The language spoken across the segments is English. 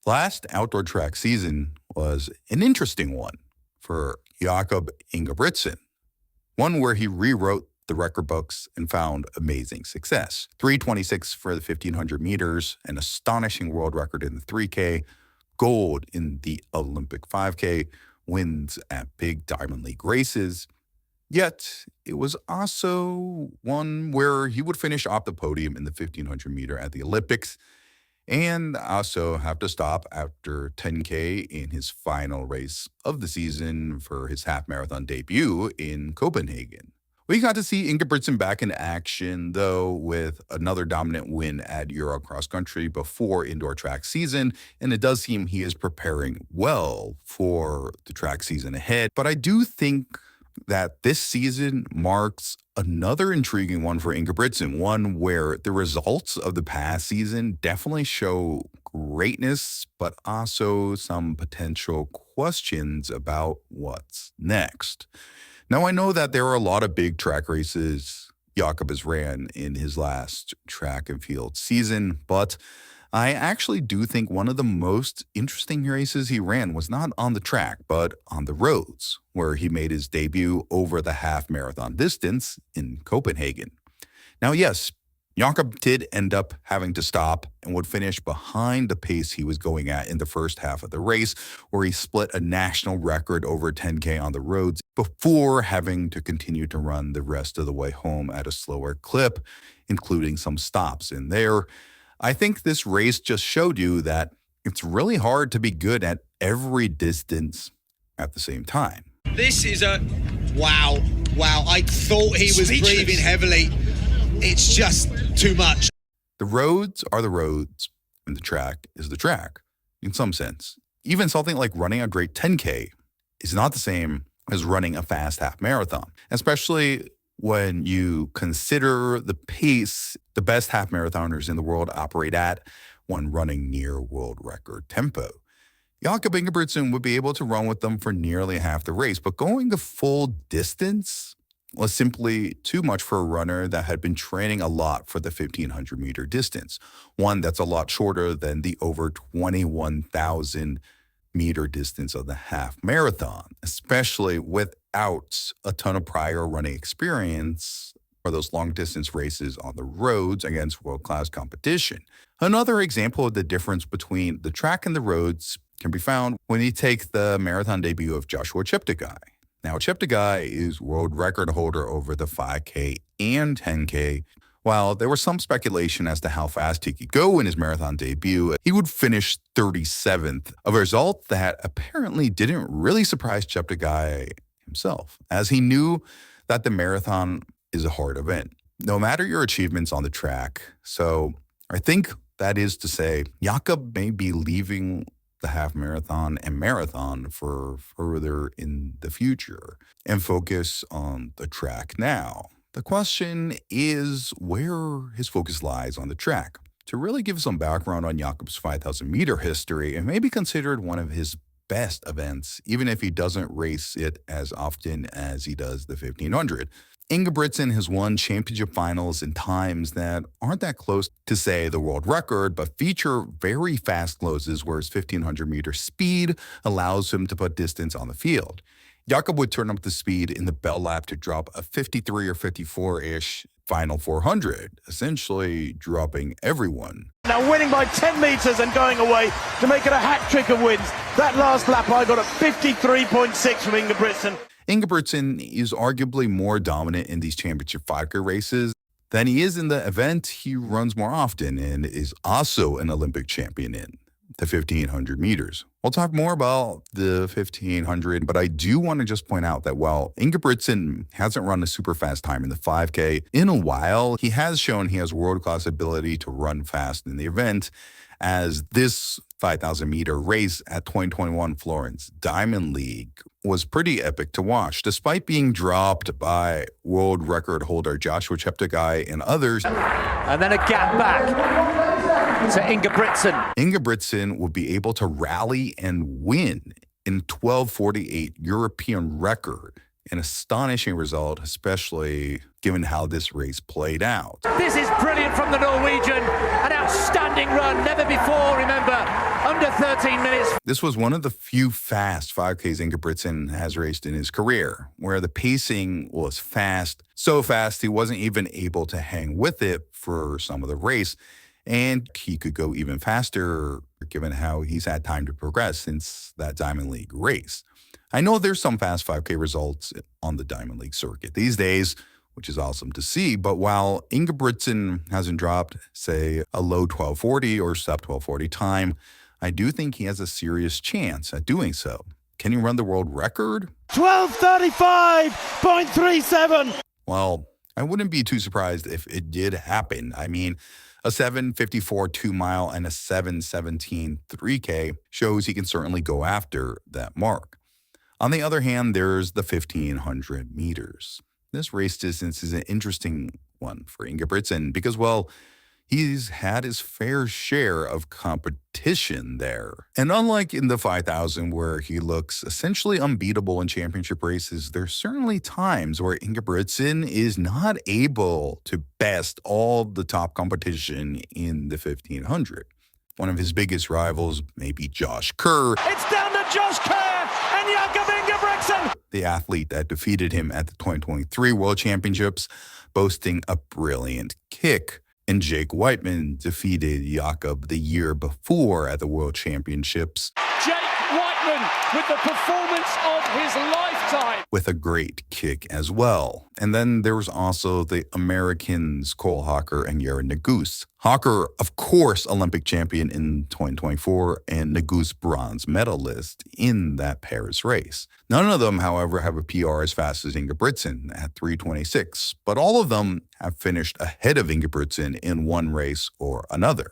Last outdoor track season was an interesting one for Jakob Ingebrigtsen, one where he rewrote the record books and found amazing success. 326 for the 1500 meters, an astonishing world record in the 3K, gold in the Olympic 5K, wins at big Diamond League races. Yet, it was also one where he would finish off the podium in the 1500 meter at the Olympics and also have to stop after 10K in his final race of the season for his half marathon debut in Copenhagen. We got to see Ingebrigtsen back in action, though, with another dominant win at Euro Cross Country before indoor track season, and it does seem he is preparing well for the track season ahead. But I do think that this season marks another intriguing one for Ingebrigtsen, one where the results of the past season definitely show greatness, but also some potential questions about what's next. Now, I know that there are a lot of big track races Jakob has ran in his last track and field season, but I actually do think one of the most interesting races he ran was not on the track, but on the roads, where he made his debut over the half marathon distance in Copenhagen. Now, yes, Jakob did end up having to stop and would finish behind the pace he was going at in the first half of the race, where he split a national record over 10K on the roads before having to continue to run the rest of the way home at a slower clip, including some stops in there. I think this race just showed you that it's really hard to be good at every distance at the same time. This is a wow. I thought he was breathing heavily. It's just too much. The roads are the roads, and the track is the track, in some sense. Even something like running a great 10K is not the same as running a fast half marathon, especially when you consider the pace the best half marathoners in the world operate at when running near world record tempo. Jakob Ingebrigtsen would be able to run with them for nearly half the race, but going the full distance was simply too much for a runner that had been training a lot for the 1500 meter distance, one that's a lot shorter than the over 21,000 meter distance of the half marathon, especially without a ton of prior running experience for those long distance races on the roads against world-class competition. Another example of the difference between the track and the roads can be found when you take the marathon debut of Joshua Cheptegei. Now, Cheptegei is world record holder over the 5K and 10K. While there was some speculation as to how fast he could go in his marathon debut, he would finish 37th, a result that apparently didn't really surprise Cheptegei himself, as he knew that the marathon is a hard event, no matter your achievements on the track. So I think that is to say, Jakob may be leaving the half marathon and marathon for further in the future and focus on the track now. The question is where his focus lies on the track. To really give some background on Jakob's 5,000 meter history, it may be considered one of his best events, even if he doesn't race it as often as he does the 1500. Ingebrigtsen has won championship finals in times that aren't that close to, say, the world record, but feature very fast closes where his 1500 meter speed allows him to put distance on the field. Jakob would turn up the speed in the bell lap to drop a 53 or 54-ish final 400, essentially dropping everyone. Now winning by 10 meters and going away to make it a hat trick of wins. That last lap I got a 53.6 from Ingebrigtsen. Ingebrigtsen is arguably more dominant in these championship 5K races than he is in the event he runs more often and is also an Olympic champion in, the 1500 meters. We'll talk more about the 1500, but I do want to just point out that while Ingebrigtsen hasn't run a super fast time in the 5K in a while, he has shown he has world-class ability to run fast in the event, as this 5,000 meter race at 2021 Florence Diamond League was pretty epic to watch, despite being dropped by world record holder Joshua Cheptegei and others. And then a gap back to Ingebrigtsen. Ingebrigtsen would be able to rally and win in 12:48 European record An astonishing result, especially given how this race played out. This is brilliant from the Norwegian. An outstanding run. Never before, remember, under 13 minutes. This was one of the few fast 5Ks Ingebrigtsen has raced in his career, where the pacing was fast, so fast he wasn't even able to hang with it for some of the race, and he could go even faster given how he's had time to progress since that Diamond League race. I know there's some fast 5K results on the Diamond League circuit these days, which is awesome to see. But while Ingebrigtsen hasn't dropped, say, a low 1240 or sub 1240 time, I do think he has a serious chance at doing so. Can he run the world record? 12:35.37. Well, I wouldn't be too surprised if it did happen. I mean, a 7:54 2-mile and a 7:17 3K shows he can certainly go after that mark. On the other hand, there's the 1,500 meters. This race distance is an interesting one for Ingebrigtsen because, well, he's had his fair share of competition there. And unlike in the 5,000 where he looks essentially unbeatable in championship races, there's certainly times where Ingebrigtsen is not able to best all the top competition in the 1,500. One of his biggest rivals may be Josh Kerr. It's down to Josh Kerr and Jakob Ingebrigtsen. The athlete that defeated him at the 2023 World Championships, boasting a brilliant kick. And Jake Whiteman defeated Jakob the year before at the World Championships. Jake Whiteman with the performance of his lifetime. With a great kick as well. And then there was also the Americans Cole Hawker and Yaron Nuguse. Hawker, of course, Olympic champion in 2024 and Nuguse bronze medalist in that Paris race. None of them, however, have a PR as fast as Ingebrigtsen at 3:26, but all of them have finished ahead of Ingebrigtsen in one race or another.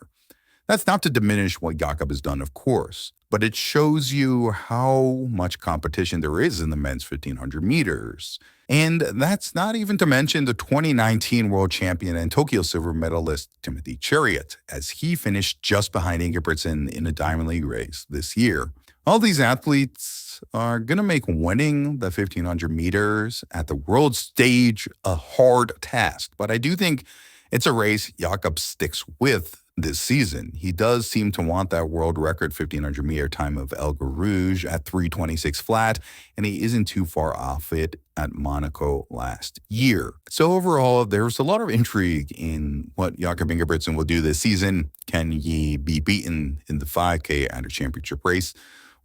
That's not to diminish what Jakob has done, of course, but it shows you how much competition there is in the men's 1,500 meters. And that's not even to mention the 2019 world champion and Tokyo silver medalist Timothy Chariot, as he finished just behind Ingebrigtsen in a Diamond League race this year. All these athletes are going to make winning the 1,500 meters at the world stage a hard task, but I do think it's a race Jakob sticks with this season. He does seem to want that world record 1,500 meter time of El Rouge at 3:26 flat, and he isn't too far off it at Monaco last year. So overall, there's a lot of intrigue in what Jakob Ingebrigtsen will do this season. Can he be beaten in the 5K at a championship race?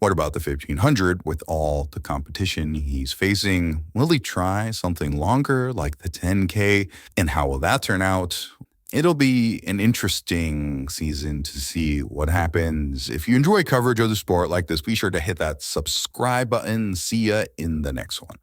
What about the 1,500 with all the competition he's facing? Will he try something longer like the 10K? And how will that turn out? It'll be an interesting season to see what happens. If you enjoy coverage of the sport like this, be sure to hit that subscribe button. See ya in the next one.